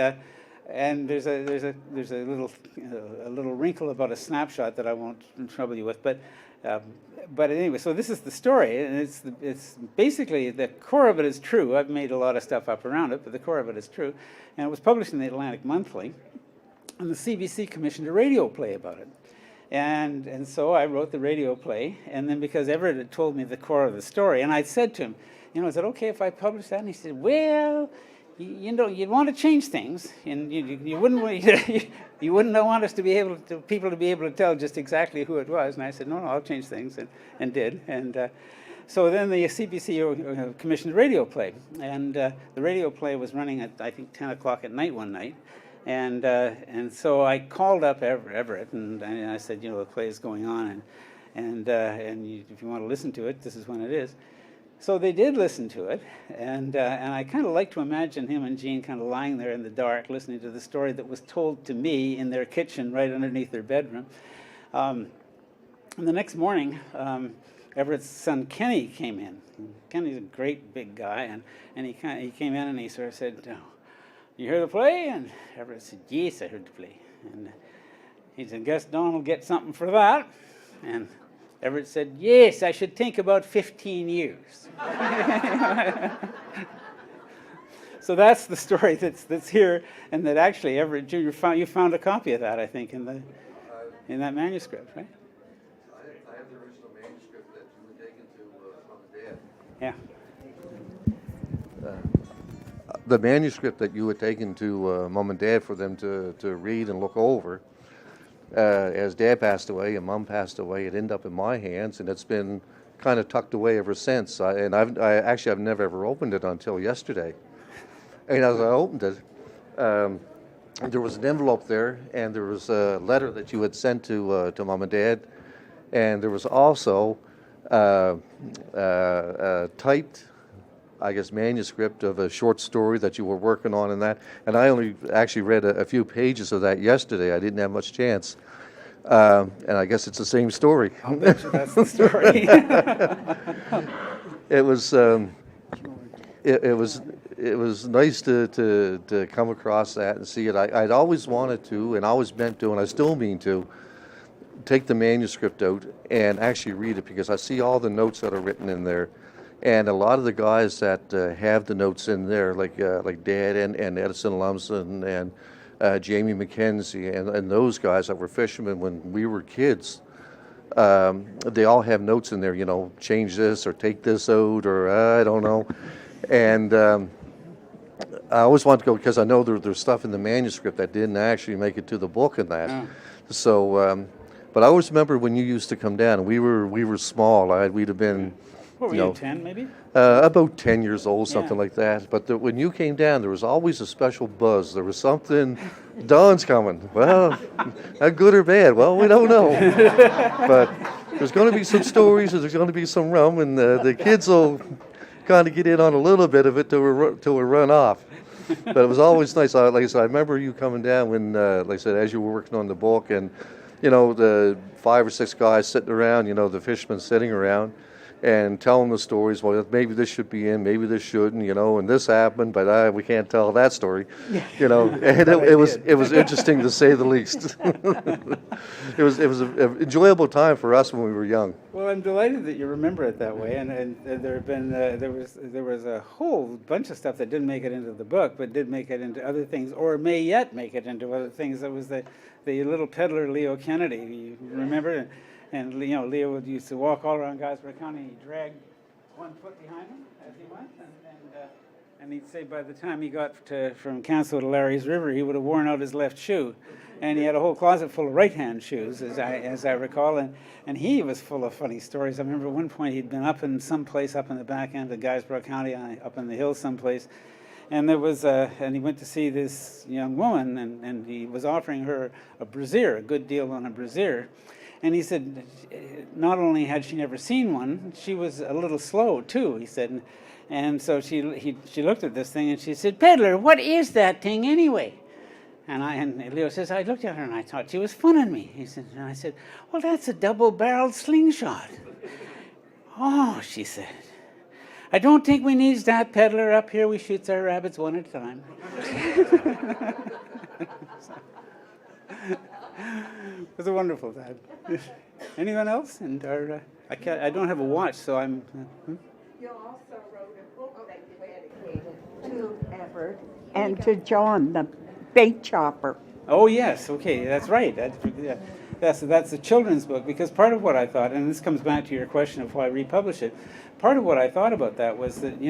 [SPEAKER 2] there's a little wrinkle about a snapshot that I won't trouble you with, but anyway, so this is the story, and it's basically the core of it is true. I've made a lot of stuff up around it, but the core of it is true, and it was published in the Atlantic Monthly, and the CBC commissioned a radio play about it, and so I wrote the radio play, and then because Everett had told me the core of the story, and I said to him, you know, is it okay if I publish that? And he said, well, you know, you'd want to change things, and you wouldn't want us to be able to people to be able to tell just exactly who it was. And I said, no, I'll change things, and did. And so then the CBC commissioned a radio play, and the radio play was running at I think 10 o'clock at night one night, and so I called up Everett, and I said, you know, the play is going on, and if you want to listen to it, this is when it is. So they did listen to it, and I kind of like to imagine him and Jean kind of lying there in the dark listening to the story that was told to me in their kitchen right underneath their bedroom. And the next morning, Everett's son Kenny came in. Kenny's a great big guy, and he came in and he sort of said, oh, you heard the play? And Everett said, yes, I heard the play. And he said, guess Don will get something for that. And Everett said, yes, I should think about 15 years. So that's the story that's here, and that actually Everett Jr. you found a copy of that, I think, in that manuscript, right?
[SPEAKER 4] I have the original manuscript that you were taken to Mom and Dad.
[SPEAKER 2] Yeah.
[SPEAKER 4] The manuscript that you had taken to Mom and Dad for them to read and look over. As Dad passed away and Mom passed away, it ended up in my hands, and it's been kind of tucked away ever since. I've never ever opened it until yesterday. And as I opened it, there was an envelope there, and there was a letter that you had sent to Mom and Dad, and there was also a typed, I guess, manuscript of a short story that you were working on in that. And I only actually read a few pages of that yesterday. I didn't have much chance. And I guess it's the same story.
[SPEAKER 2] I'll bet you that's the story.
[SPEAKER 4] It was nice to come across that and see it. I'd always wanted to, and always meant to, and I still mean to, take the manuscript out and actually read it, because I see all the notes that are written in there. And a lot of the guys that have the notes in there, like Dad and Edison Lumsden and Jamie McKenzie and those guys that were fishermen when we were kids, they all have notes in there, you know, change this or take this out or I don't know. And I always want to go, because I know there's stuff in the manuscript that didn't actually make it to the book and that.
[SPEAKER 2] Oh.
[SPEAKER 4] So, but I always remember when you used to come down. We were small. We'd have been.
[SPEAKER 2] What were you, 10 maybe?
[SPEAKER 4] About 10 years old, something
[SPEAKER 2] Yeah.
[SPEAKER 4] like that. But when you came down, there was always a special buzz. There was something, Don's coming. Well, good or bad? Well, we don't know. But there's going to be some stories, and there's going to be some rum, and the kids will kind of get in on a little bit of it till we run off. But it was always nice. Like I said, I remember you coming down when, like I said, as you were working on the book, and, you know, the 5 or 6 guys sitting around, you know, the fishermen sitting around, and telling the stories. Well, maybe this should be in, maybe this shouldn't, you know, and this happened, but we can't tell that story, you know. And it was interesting to say the least. It was an enjoyable time for us when we were young.
[SPEAKER 2] Well, I'm delighted that you remember it that way, and there have been there was a whole bunch of stuff that didn't make it into the book, but did make it into other things, or may yet make it into other things. That was the little peddler Leo Kennedy. You remember? And you know, Leo used to walk all around Guysborough County. He dragged one foot behind him as he went, and he'd say by the time he got from Canso to Larry's River, he would have worn out his left shoe, and he had a whole closet full of right-hand shoes, as I recall, and he was full of funny stories. I remember at one point he'd been up in some place up in the back end of Guysborough County, up in the hills someplace, and there was and he went to see this young woman, and he was offering her a brassiere, a good deal on a brassiere. And he said, not only had she never seen one, she was a little slow too, he said. And so she looked at this thing and she said, "Peddler, what is that thing anyway?" And Leo says, I looked at her and I thought she was funning me. He said, and I said, well, that's a double-barreled slingshot. Oh, she said, I don't think we need that peddler up here. We shoots our rabbits one at a time. It was a wonderful time. Anyone else? And I don't have a watch, so I'm...
[SPEAKER 3] You also wrote a book that you dedicated to Everett and to John, the bait chopper.
[SPEAKER 2] Oh, yes. Okay, that's right. That's a children's book, because part of what I thought, and this comes back to your question of why republish it, part of what I thought about that was that,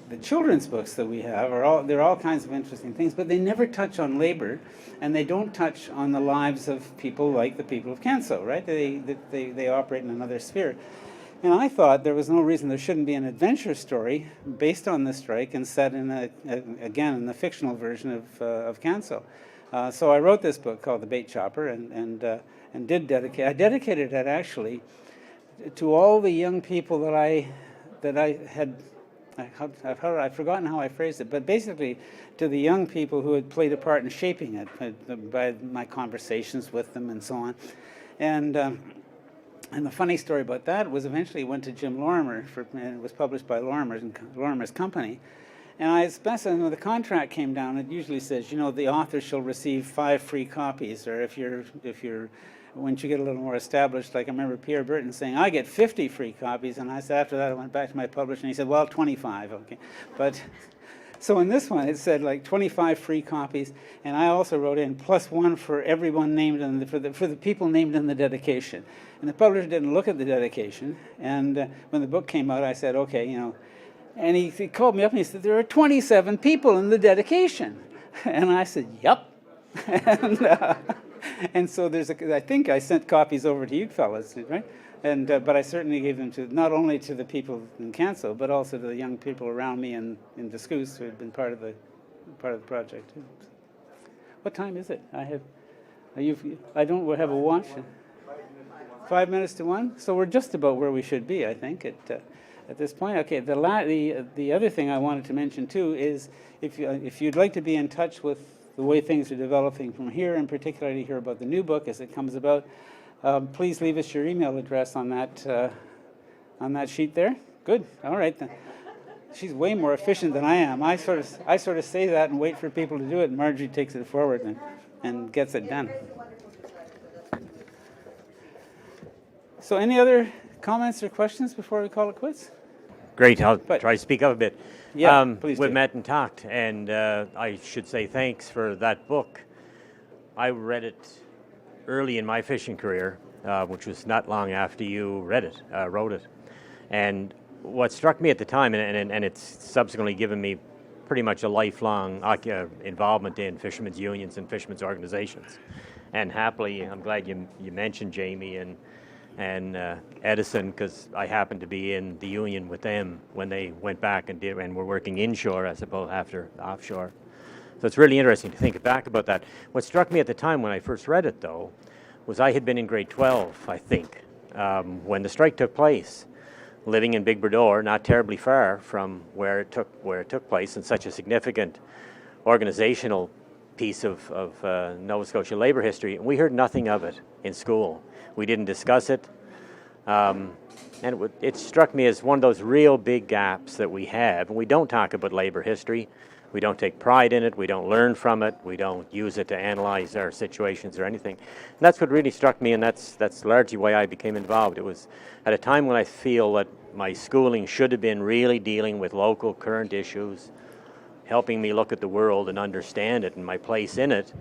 [SPEAKER 2] the children's books that we have they're all kinds of interesting things, but they never touch on labor, and they don't touch on the lives of people like the people of Canso, right? They operate in another sphere. And I thought there was no reason there shouldn't be an adventure story based on the strike and set in in the fictional version of Canso. So I wrote this book called The Bait Chopper, and I dedicated it actually to all the young people that I had. I've forgotten how I phrased it, but basically to the young people who had played a part in shaping it by my conversations with them and so on. And the funny story about that was eventually it went to Jim Lorimer, and it was published by Lorimer's company. And I specified when the contract came down, it usually says, the author shall receive 5 free copies, or if you're once you get a little more established, like I remember Pierre Burton saying, I get 50 free copies, and I said after that I went back to my publisher and he said, well, 25, okay. But so in this one it said like 25 free copies, and I also wrote in +1 for everyone named for the people named in the dedication. And the publisher didn't look at the dedication, and when the book came out I said, okay, and he called me up and he said, there are 27 people in the dedication. And I said, yep. And so I think I sent copies over to you fellas, right? And but I certainly gave them to not only to the people in Canso, but also to the young people around me in Discoos who had been part of the project. What time is it? I don't have a watch. 5 minutes to 1. So we're just about where we should be, I think, at this point. Okay. The other thing I wanted to mention too is if you'd like to be in touch with the way things are developing from here, and particularly hear about the new book as it comes about, please leave us your email address on that sheet there. Good. All right then. She's way more efficient than I am. I sort of say that and wait for people to do it, and Marjorie takes it forward and gets it done. So any other comments or questions before we call it quits?
[SPEAKER 5] Great. I'll try to speak up a bit.
[SPEAKER 2] Yeah, please
[SPEAKER 5] we've
[SPEAKER 2] do.
[SPEAKER 5] met and talked, and I should say thanks for that book. I read it early in my fishing career, which was not long after you wrote it. And what struck me at the time, and it's subsequently given me pretty much a lifelong involvement in fishermen's unions and fishermen's organizations. And happily, I'm glad you mentioned Jamie and Edison, because I happened to be in the union with them when they went back and were working inshore as opposed after offshore. So it's really interesting to think back about that. What struck me at the time when I first read it, though, was I had been in grade 12, I think, when the strike took place, living in Big Brador, not terribly far from where it took place, and such a significant organizational piece of Nova Scotia labor history, and we heard nothing of it in school. We didn't discuss it, and it struck me as one of those real big gaps that we have. And we don't talk about labor history. We don't take pride in it. We don't learn from it. We don't use it to analyze our situations or anything. And that's what really struck me, and that's largely why I became involved. It was at a time when I feel that my schooling should have been really dealing with local current issues, helping me look at the world and understand it and my place in it.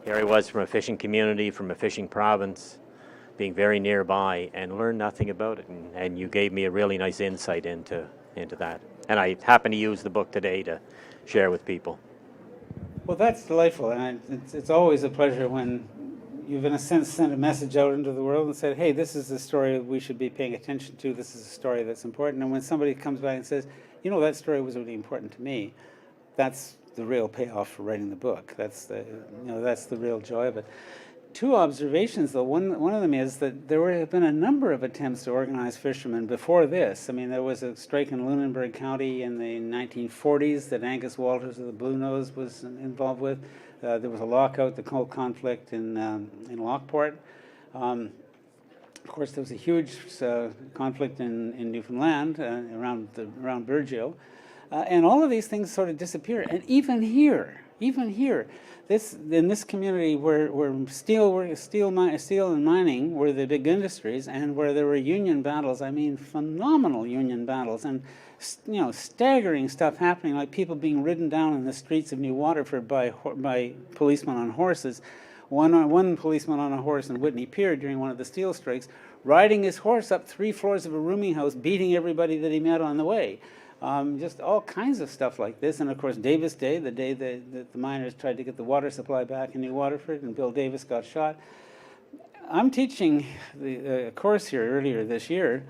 [SPEAKER 5] Here I was from a fishing community, from a fishing province, being very nearby, and learn nothing about it. And you gave me a really nice insight into that. And I happen to use the book today to share with people.
[SPEAKER 2] Well, that's delightful, and it's always a pleasure when you've, in a sense, sent a message out into the world and said, hey, this is the story we should be paying attention to. This is a story that's important. And when somebody comes back and says, that story was really important to me, that's the real payoff for writing the book. That's the real joy of it. 2 observations, though. One of them is that there have been a number of attempts to organize fishermen before this. I mean, there was a strike in Lunenburg County in the 1940s that Angus Walters of the Blue Nose was involved with. There was a lockout, the coal conflict in Lockport. Of course, there was a huge conflict in Newfoundland around Burgeo. And all of these things sort of disappear. And even here, in this community where steel and mining were the big industries, and where there were union battles, I mean phenomenal union battles, and staggering stuff happening, like people being ridden down in the streets of New Waterford by policemen on horses. One policeman on a horse in Whitney Pier during one of the steel strikes, riding his horse up 3 floors of a rooming house, beating everybody that he met on the way. Just all kinds of stuff like this. And of course, Davis Day, the day that the miners tried to get the water supply back in New Waterford, and Bill Davis got shot. I'm teaching a course here earlier this year,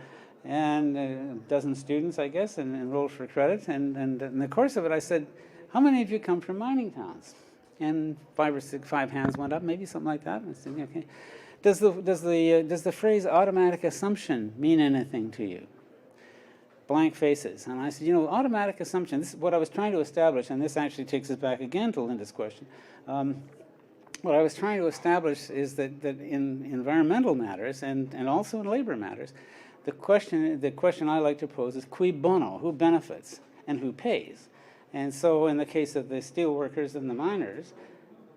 [SPEAKER 2] and a dozen students, I guess, and enrolled for credit. And in the course of it, I said, how many of you come from mining towns? And 5 hands went up, maybe something like that. I said, okay. Does the phrase automatic assumption mean anything to you? Blank faces. And I said, automatic assumption, this is what I was trying to establish, and this actually takes us back again to Linda's question. What I was trying to establish is that in environmental matters and also in labor matters, the question I like to pose is cui bono, who benefits and who pays? And so in the case of the steel workers and the miners,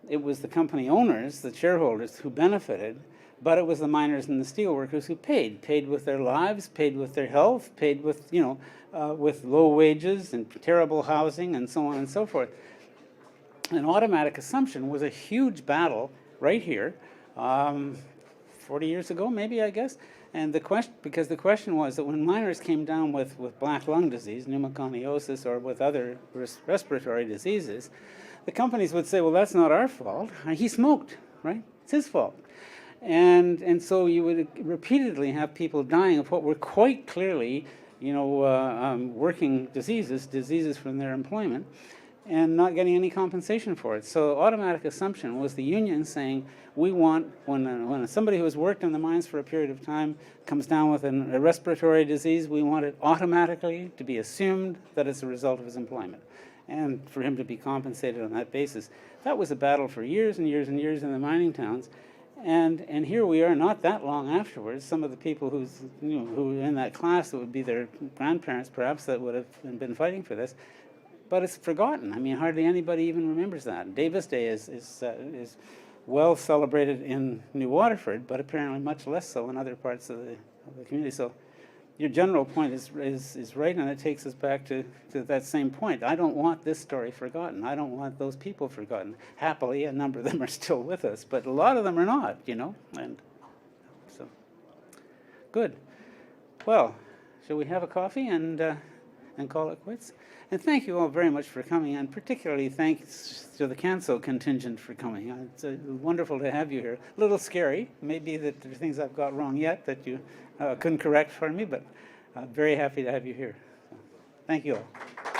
[SPEAKER 2] it was the company owners, the shareholders, who benefited, but it was the miners and the steel workers who paid with their lives, paid with their health, paid with, with low wages and terrible housing and so on and so forth. An automatic assumption was a huge battle right here, 40 years ago, maybe, I guess. And because the question was that when miners came down with black lung disease, pneumoconiosis, or with other respiratory diseases, the companies would say, well, that's not our fault. He smoked, right? It's his fault. And so you would repeatedly have people dying of what were quite clearly, working diseases from their employment, and not getting any compensation for it. So automatic assumption was the union saying, we want, when somebody who has worked in the mines for a period of time comes down with a respiratory disease, we want it automatically to be assumed that it's a result of his employment, and for him to be compensated on that basis. That was a battle for years and years and years in the mining towns. And here we are, not that long afterwards. Some of the people who were in that class, that would be their grandparents, perhaps, that would have been fighting for this. But it's forgotten. I mean, hardly anybody even remembers that. Davis Day is well celebrated in New Waterford, but apparently much less so in other parts of the community. So your general point is right, and it takes us back to that same point. I don't want this story forgotten. I don't want those people forgotten. Happily, a number of them are still with us, but a lot of them are not, and so good. Well, shall we have a coffee and call it quits? And thank you all very much for coming, and particularly thanks to the Canso contingent for coming. It's wonderful to have you here. A little scary, maybe that there are things I've got wrong yet that you couldn't correct for me, but very happy to have you here. So, thank you all.